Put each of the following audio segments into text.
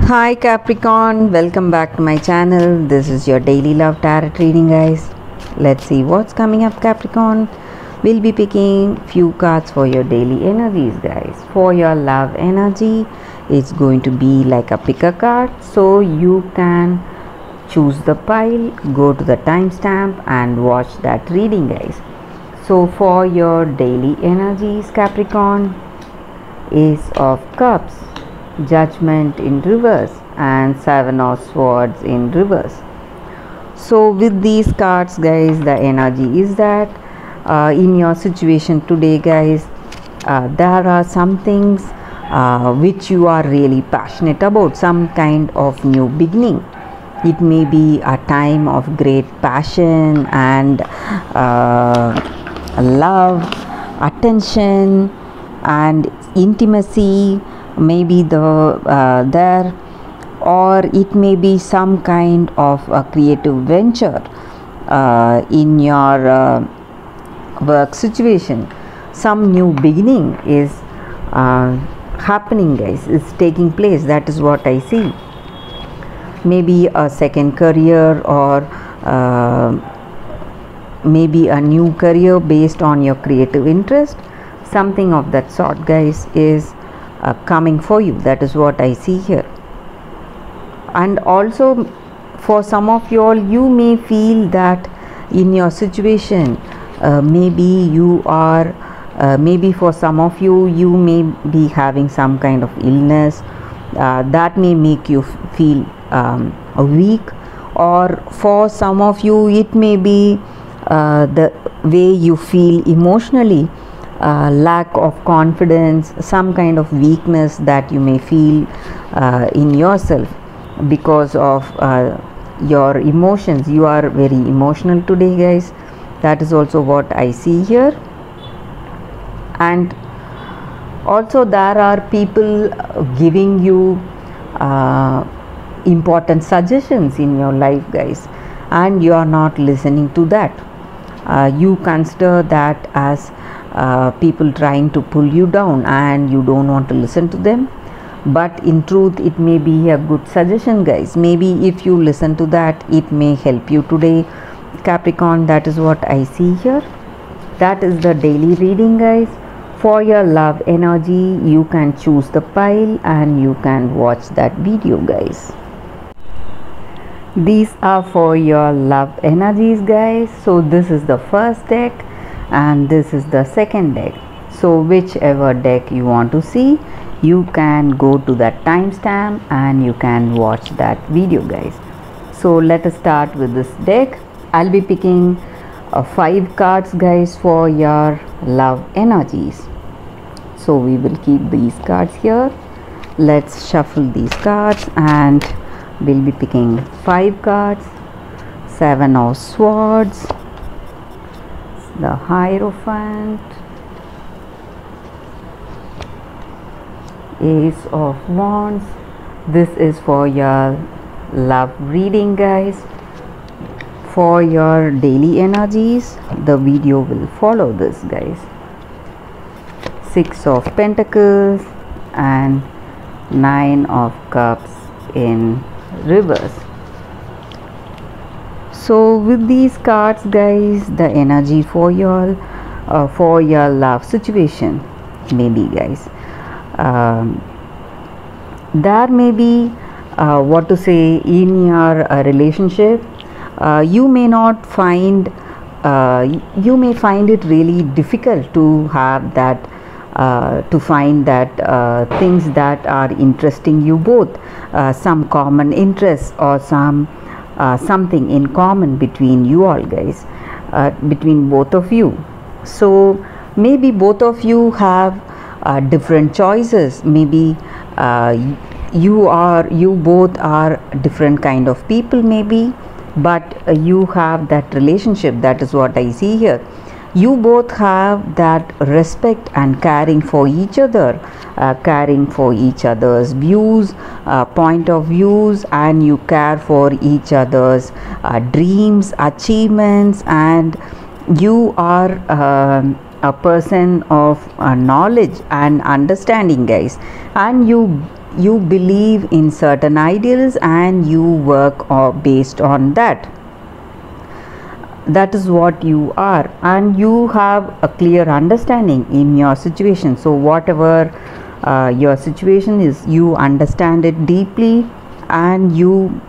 Hi Capricorn, welcome back to my channel. This is your daily love tarot reading, guys. Let's see what's coming up, Capricorn. We'll be picking few cards for your daily energies, guys. For your love energy, it's going to be like a pick a card, so you can choose the pile, go to the timestamp and watch that reading, guys. So for your daily energies, Capricorn, Ace of Cups, Judgment in reverse, and Seven of Swords in reverse. So with these cards, guys, the energy is that in your situation today, guys, there are some things which you are really passionate about, some kind of new beginning. It may be a time of great passion and love, attention and intimacy, maybe there, or it may be some kind of a creative venture in your work situation. Some new beginning is happening, guys, is taking place. That is what I see. Maybe a second career, or maybe a new career based on your creative interest. Something of that sort, guys, is coming for you. That is what I see here. And also for some of you all, you may feel that in your situation, maybe you are maybe for some of you, you may be having some kind of illness that may make you feel weak, or for some of you it may be the way you feel emotionally, lack of confidence, some kind of weakness that you may feel in yourself because of your emotions. You are very emotional today, guys. That is also what I see here. And also there are people giving you important suggestions in your life, guys, and you are not listening to that. You consider that as people trying to pull you down and you don't want to listen to them, but in truth it may be a good suggestion, guys. Maybe if you listen to that, it may help you today, Capricorn. That is what I see here. That is the daily reading, guys. For your love energy, you can choose the pile and you can watch that video, guys. These are for your love energies, guys. So this is the first deck and this is the second deck. So whichever deck you want to see, you can go to that timestamp and you can watch that video, guys. So let us start with this deck. I'll be picking 5 cards, guys, for your love energies. So we will keep these cards here. Let's shuffle these cards and we'll be picking 5 cards. Seven of Swords, the Hierophant, Ace of Wands. This is for your love reading, guys. For your daily energies, the video will follow this, guys. Six of Pentacles and Nine of Cups in reverse. So with these cards, guys, the energy for your love situation, maybe, guys, there may be what to say in your relationship. You may not find you may find it really difficult to have that to find that things that are interesting you both, some common interests or something in common between you all, guys, between both of you. So maybe both of you have different choices. Maybe you both are different kind of people, maybe, but you have that relationship. That is what I see here. You both have that respect and caring for each other, caring for each other's views, point of views, and you care for each other's dreams, achievements, and you are a person of knowledge and understanding, guys, and you believe in certain ideals and you work based on that. That is what you are, and you have a clear understanding in your situation. So whatever your situation is, you understand it deeply, and you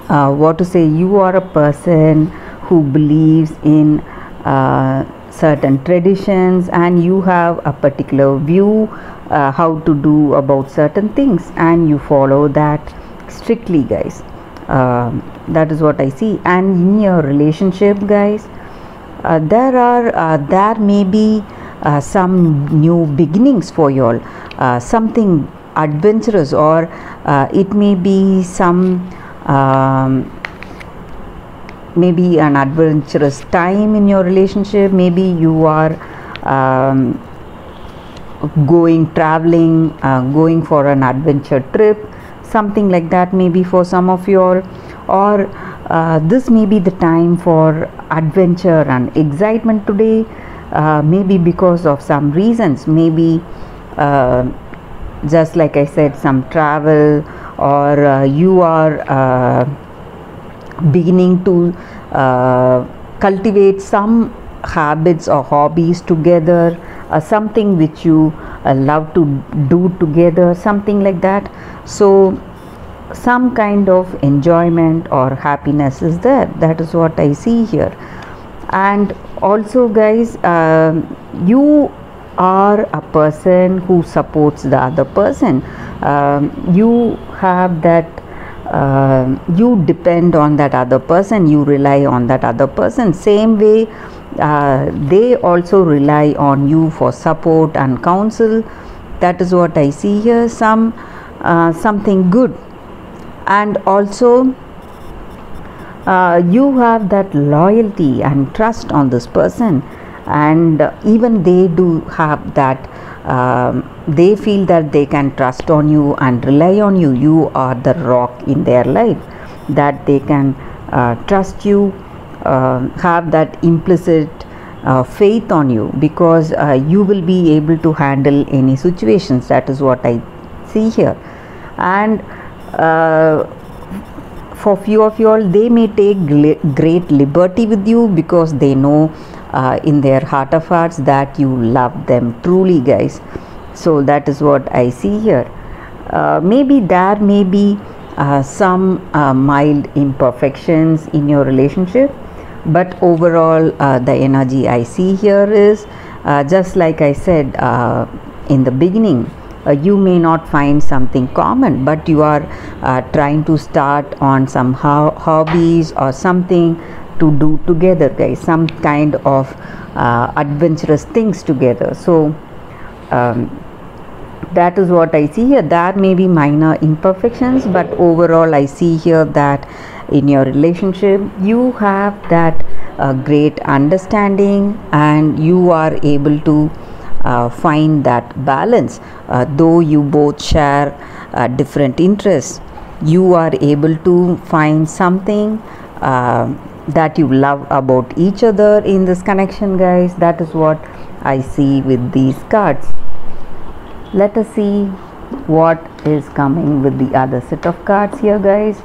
you are a person who believes in certain traditions, and you have a particular view how to do about certain things, and you follow that strictly, guys. That is what I see. And in your relationship, guys, there may be some new beginnings for you all, something adventurous, or it may be some maybe an adventurous time in your relationship. Maybe you are traveling, going for an adventure trip, something like that, maybe for some of you all. Or this may be the time for adventure and excitement today, maybe because of some reasons, maybe just like I said, some travel, or you are beginning to cultivate some habits or hobbies together, something which you love to do together, something like that. So some kind of enjoyment or happiness is there. That is what I see here. And also, guys, you are a person who supports the other person. You have that you depend on that other person, you rely on that other person. Same way, they also rely on you for support and counsel. That is what I see here. Something good. And also you have that loyalty and trust on this person, and even they do have that they feel that they can trust on you and rely on you. You are the rock in their life, that they can trust you, have that implicit faith on you, because you will be able to handle any situations. That is what I see here. And for few of you all, they may take great liberty with you, because they know in their heart of hearts that you love them truly, guys. So that is what I see here. Maybe there may be some mild imperfections in your relationship, but overall the energy I see here is just like I said in the beginning. You may not find something common, but you are trying to start on some hobbies or something to do together, guys, some kind of adventurous things together. So that is what I see here. There may be minor imperfections, but overall I see here that in your relationship you have that great understanding, and you are able to find that balance. Though you both share different interests, you are able to find something that you love about each other in this connection, guys. That is what I see with these cards. Let us see what is coming with the other set of cards here, guys,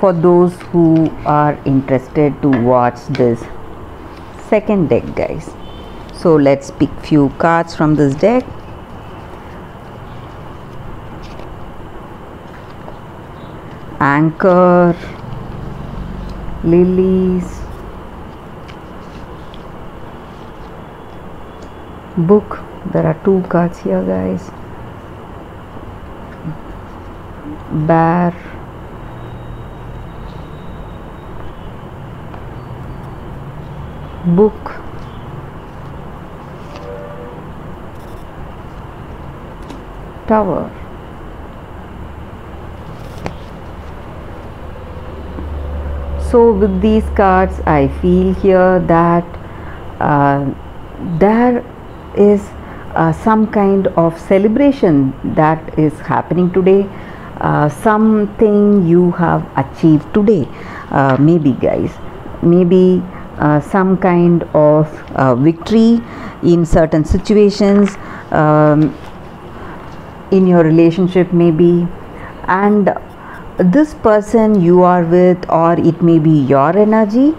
for those who are interested to watch this second deck, guys. So let's pick few cards from this deck. Anchor, lilies, book. There are two cards here, guys. Bear, book, tower. So with these cards I feel here that there is some kind of celebration that is happening today, something you have achieved today, maybe, guys, maybe some kind of victory in certain situations. in your relationship maybe, and this person you are with, or it may be your energy,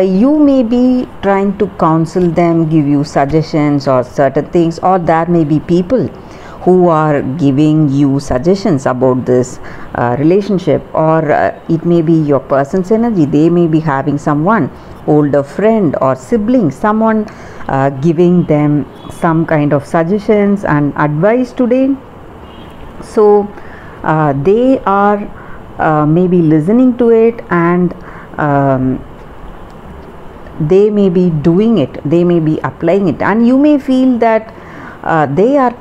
you may be trying to counsel them, give you suggestions or certain things, or there may be people who are giving you suggestions about this relationship, or it may be your person's energy. They may be having someone, older friend or sibling, someone giving them some kind of suggestions and advice today. So they are maybe listening to it, and they may be doing it, they may be applying it, and you may feel that they are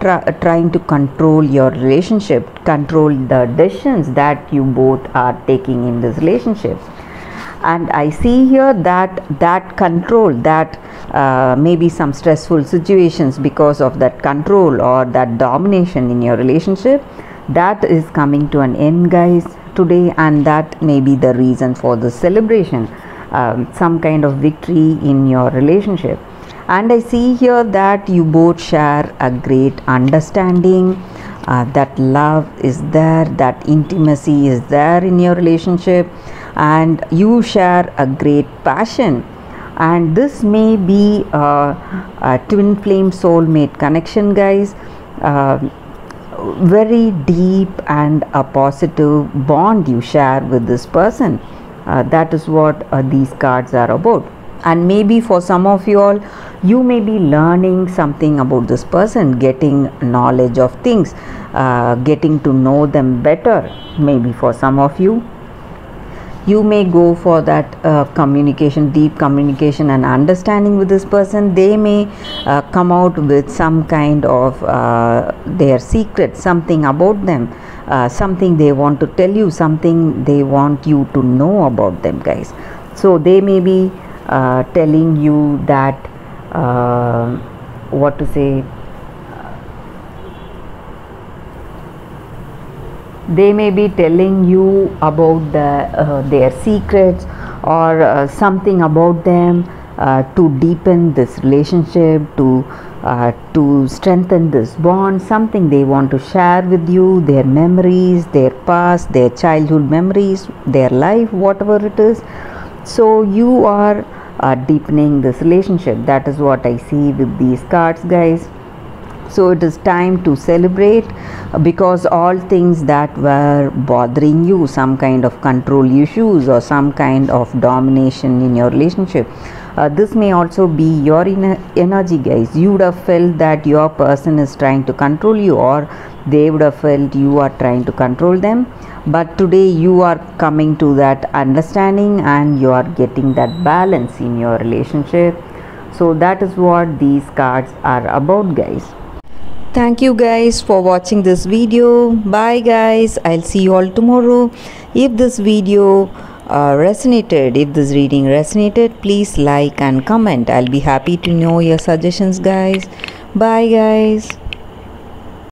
trying to control your relationship, control the decisions that you both are taking in this relationship. And I see here that control, that maybe some stressful situations because of that control or that domination in your relationship, that is coming to an end, guys, today, and that may be the reason for the celebration, some kind of victory in your relationship. And I see here that you both share a great understanding, that love is there, that intimacy is there in your relationship, and you share a great passion. And this may be a twin flame soulmate connection, guys, very deep and a positive bond you share with this person. That is what these cards are about. And maybe for some of you all, you may be learning something about this person, getting knowledge of things, getting to know them better. Maybe for some of you, you may go for that communication, deep communication and understanding with this person. They may come out with some kind of their secret, something about them, something they want to tell you, something they want you to know about them, guys. So they may be telling you that what to say, they may be telling you about their secrets, or something about them, to deepen this relationship, to strengthen this bond, something they want to share with you, their memories, their past, their childhood memories, their life, whatever it is. So you are deepening this relationship. That is what I see with these cards, guys. So it is time to celebrate, because all things that were bothering you, some kind of control issues or some kind of domination in your relationship, this may also be your energy, guys. You would have felt that your person is trying to control you, or they would have felt you are trying to control them. But today you are coming to that understanding, and you are getting that balance in your relationship. So that is what these cards are about, guys. Thank you guys for watching this video. Bye guys, I'll see you all tomorrow. If this video resonated, if this reading resonated, please like and comment. I'll be happy to know your suggestions, guys. Bye guys.